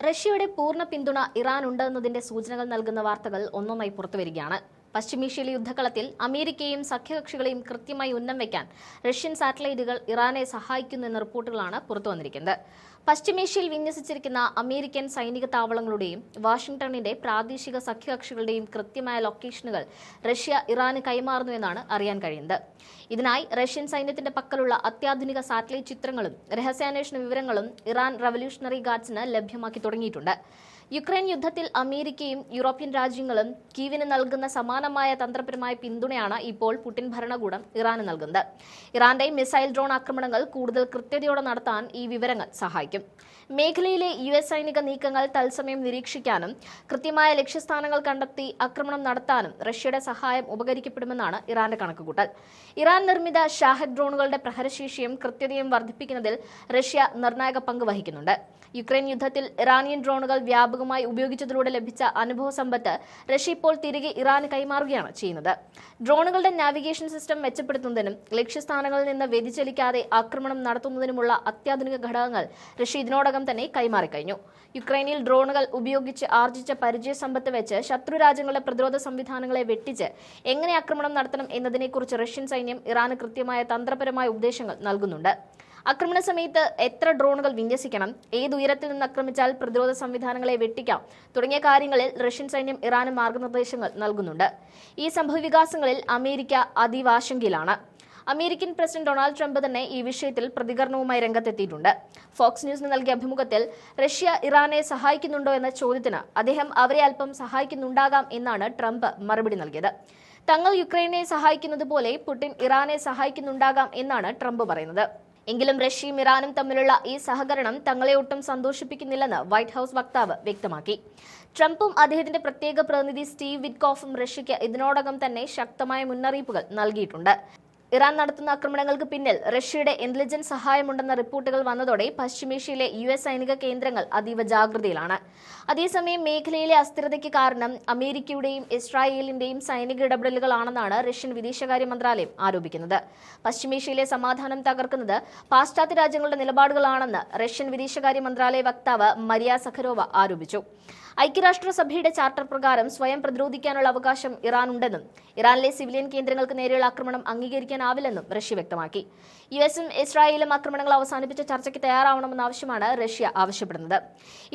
റഷ്യയുടെ പൂർണ്ണ പിന്തുണ ഇറാൻ ഉണ്ടെന്നതിന്റെ സൂചനകൾ നൽകുന്ന വാർത്തകൾ ഒന്നൊന്നായി പുറത്തുവരികയാണ്. പശ്ചിമേഷ്യയിലെ യുദ്ധകളത്തിൽ അമേരിക്കയും സഖ്യകക്ഷികളെയും കൃത്യമായി ഉന്നം വയ്ക്കാൻ റഷ്യൻ സാറ്റലൈറ്റുകൾ ഇറാനെ സഹായിക്കുന്നെന്ന റിപ്പോർട്ടുകളാണ് പുറത്തുവന്നിരിക്കുന്നത്. പശ്ചിമേഷ്യയിൽ വിന്യസിച്ചിരിക്കുന്ന അമേരിക്കൻ സൈനിക താവളങ്ങളുടെയും വാഷിംഗ്ടണിന്റെ പ്രാദേശിക സഖ്യകക്ഷികളുടെയും കൃത്യമായ ലൊക്കേഷനുകൾ റഷ്യ ഇറാന് കൈമാറുന്നുവെന്നാണ് അറിയാൻ കഴിയുന്നത്. ഇതിനായി റഷ്യൻ സൈന്യത്തിന്റെ പക്കലുള്ള അത്യാധുനിക സാറ്റലൈറ്റ് ചിത്രങ്ങളും രഹസ്യാന്വേഷണ വിവരങ്ങളും ഇറാൻ റവല്യൂഷണറി ഗാർഡ്സിന് ലഭ്യമാക്കി തുടങ്ങിയിട്ടുണ്ട്. യുക്രൈൻ യുദ്ധത്തിൽ അമേരിക്കയും യൂറോപ്യൻ രാജ്യങ്ങളും കീവിന് നൽകുന്ന സമാനമായ തന്ത്രപരമായ പിന്തുണയാണ് ഇപ്പോൾ പുടിൻ ഭരണകൂടം ഇറാന് നൽകുന്നത്. ഇറാന്റെ മിസൈൽ ഡ്രോൺ ആക്രമണങ്ങൾ കൂടുതൽ കൃത്യതയോടെ നടത്താൻ ഈ വിവരങ്ങൾ സഹായിക്കും. മേഖലയിലെ US സൈനിക നീക്കങ്ങൾ തത്സമയം നിരീക്ഷിക്കാനും കൃത്യമായ ലക്ഷ്യസ്ഥാനങ്ങൾ കണ്ടെത്തി ആക്രമണം നടത്താനും റഷ്യയുടെ സഹായം ഉപകരിക്കപ്പെടുമെന്നാണ് ഇറാന്റെ കണക്കുകൂട്ടൽ. ഇറാൻ നിർമ്മിത ഷാഹദ് ഡ്രോണുകളുടെ പ്രഹരശേഷിയും കൃത്യതയും വർദ്ധിപ്പിക്കുന്നതിൽ റഷ്യ നിർണായക പങ്ക് വഹിക്കുന്നുണ്ട്. യുക്രൈൻ യുദ്ധത്തിൽ ഇറാനിയൻ ഡ്രോണുകൾ വ്യാപകമായി ഉപയോഗിച്ചതിലൂടെ ലഭിച്ച അനുഭവ സമ്പത്ത് റഷ്യ ഇപ്പോൾ തിരികെ ഇറാന് കൈമാറുകയാണ് ചെയ്യുന്നത്. ഡ്രോണുകളുടെ നാവിഗേഷൻ സിസ്റ്റം മെച്ചപ്പെടുത്തുന്നതിനും ലക്ഷ്യസ്ഥാനങ്ങളിൽ നിന്ന് വ്യതിചലിക്കാതെ ആക്രമണം നടത്തുന്നതിനുമുള്ള അത്യാധുനിക ഘടകങ്ങൾ റഷ്യ ഇതിനോടകം തന്നെ കൈമാറിക്കഴിഞ്ഞു. യുക്രൈനിൽ ഡ്രോണുകൾ ഉപയോഗിച്ച് ആർജിച്ച പരിചയ സമ്പത്ത് വെച്ച് ശത്രു രാജ്യങ്ങളുടെ പ്രതിരോധ സംവിധാനങ്ങളെ വെട്ടിച്ച് എങ്ങനെ ആക്രമണം നടത്തണം എന്നതിനെക്കുറിച്ച് റഷ്യൻ സൈന്യം ഇറാന് കൃത്യമായ തന്ത്രപരമായ ഉപദേശങ്ങൾ നൽകുന്നുണ്ട്. ആക്രമണ സമയത്ത് എത്ര ഡ്രോണുകൾ വിന്യസിക്കണം, ഏത് ഉയരത്തിൽ നിന്ന് ആക്രമിച്ചാൽ പ്രതിരോധ സംവിധാനങ്ങളെ വെട്ടിക്കാം തുടങ്ങിയ കാര്യങ്ങളിൽ റഷ്യൻ സൈന്യം ഇറാന് മാർഗനിർദ്ദേശങ്ങൾ നൽകുന്നുണ്ട്. ഈ സംഭവവികാസങ്ങളിൽ അമേരിക്ക അതീവ ആശങ്കയിലാണ്. അമേരിക്കൻ പ്രസിഡന്റ് ഡൊണാൾഡ് ട്രംപ് തന്നെ ഈ വിഷയത്തിൽ പ്രതികരണവുമായി രംഗത്തെത്തിയിട്ടുണ്ട്. ഫോക്സ് ന്യൂസിന് നൽകിയ അഭിമുഖത്തിൽ റഷ്യ ഇറാനെ സഹായിക്കുന്നുണ്ടോ എന്ന ചോദ്യത്തിന് അദ്ദേഹം അവരെ അല്പം സഹായിക്കുന്നുണ്ടാകാം എന്നാണ് ട്രംപ് മറുപടി നൽകിയത്. തങ്ങൾ യുക്രൈനെ സഹായിക്കുന്നത് പോലെ പുടിൻ ഇറാനെ സഹായിക്കുന്നുണ്ടാകാം എന്നാണ് ട്രംപ് പറയുന്നത്. എങ്കിലും റഷ്യയും ഇറാനും തമ്മിലുള്ള ഈ സഹകരണം തങ്ങളെ ഒട്ടും സന്തോഷിപ്പിക്കുന്നില്ലെന്ന് വൈറ്റ് ഹൌസ് വക്താവ് വ്യക്തമാക്കി. ട്രംപും അദ്ദേഹത്തിന്റെ പ്രത്യേക പ്രതിനിധി സ്റ്റീവ് വിറ്റ്കോഫും റഷ്യയ്ക്ക് ഇതിനോടകം തന്നെ ശക്തമായ മുന്നറിയിപ്പുകൾ നൽകിയിട്ടുണ്ട്. ഇറാൻ നടത്തുന്ന ആക്രമണങ്ങൾക്ക് പിന്നിൽ റഷ്യയുടെ ഇന്റലിജൻസ് സഹായമുണ്ടെന്ന റിപ്പോർട്ടുകൾ വന്നതോടെ പശ്ചിമേഷ്യയിലെ US സൈനിക കേന്ദ്രങ്ങൾ അതീവ ജാഗ്രതയിലാണ്. അതേസമയം മേഖലയിലെ അസ്ഥിരതയ്ക്ക് കാരണം അമേരിക്കയുടെയും ഇസ്രായേലിന്റെയും സൈനിക ഇടപെടലുകളാണെന്നാണ് റഷ്യൻ വിദേശകാര്യ മന്ത്രാലയം ആരോപിക്കുന്നത്. പശ്ചിമേഷ്യയിലെ സമാധാനം തകർക്കുന്നത് പാശ്ചാത്യ രാജ്യങ്ങളുടെ നിലപാടുകളാണെന്ന് റഷ്യൻ വിദേശകാര്യ മന്ത്രാലയ വക്താവ് മരിയ സഖരോവ ആരോപിച്ചു. ഐക്യരാഷ്ട്രസഭയുടെ ചാർട്ടർ പ്രകാരം സ്വയം പ്രതിരോധിക്കാനുള്ള അവകാശം ഇറാനുണ്ടെന്നും ഇറാനിലെ സിവിലിയൻ കേന്ദ്രങ്ങൾക്ക് നേരെയുള്ള ആക്രമണം അംഗീകരിക്കാനാവില്ലെന്നും റഷ്യ വ്യക്തമാക്കി. USഉം ഇസ്രായേലും ആക്രമണങ്ങൾ അവസാനിപ്പിച്ച ചർച്ചയ്ക്ക് തയ്യാറാവണമെന്ന ആവശ്യമാണ് റഷ്യ ആവശ്യപ്പെടുന്നത്.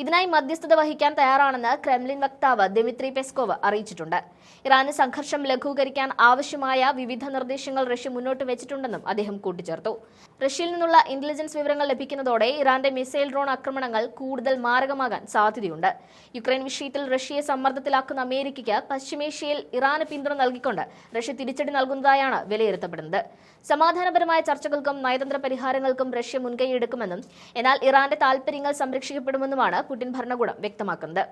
ഇതിനായി മധ്യസ്ഥത വഹിക്കാൻ തയ്യാറാണെന്ന് ക്രെംലിൻ വക്താവ് ദിമിത്രി പെസ്കോവ് അറിയിച്ചിട്ടുണ്ട്. ഇറാന് സംഘർഷം ലഘൂകരിക്കാൻ ആവശ്യമായ വിവിധ നിർദ്ദേശങ്ങൾ റഷ്യ മുന്നോട്ട് വെച്ചിട്ടുണ്ടെന്നും അദ്ദേഹം കൂട്ടിച്ചേർത്തു. റഷ്യയിൽ നിന്നുള്ള ഇന്റലിജൻസ് വിവരങ്ങൾ ലഭിക്കുന്നതോടെ ഇറാന്റെ മിസൈൽ ഡ്രോൺ ആക്രമണങ്ങൾ കൂടുതൽ മാരകമാകാൻ സാധ്യതയുണ്ട്. യുക്രൈൻ വിഷയത്തിൽ റഷ്യയെ സമ്മർദ്ദത്തിലാക്കുന്ന അമേരിക്കയ്ക്ക് പശ്ചിമേഷ്യയിൽ ഇറാന് പിന്തുണ നൽകിക്കൊണ്ട് റഷ്യ തിരിച്ചടി നൽകുന്നതായാണ് വിലയിരുത്തപ്പെടുന്നത്. സമാധാനപരമായ ചർച്ചകൾക്കും നയതന്ത്ര പരിഹാരങ്ങൾക്കും റഷ്യ മുൻകൈയെടുക്കുമെന്നും എന്നാൽ ഇറാന്റെ താൽപര്യങ്ങൾ സംരക്ഷിക്കപ്പെടുമെന്നുമാണ് പുടിൻ ഭരണകൂടം വ്യക്തമാക്കുന്നത്.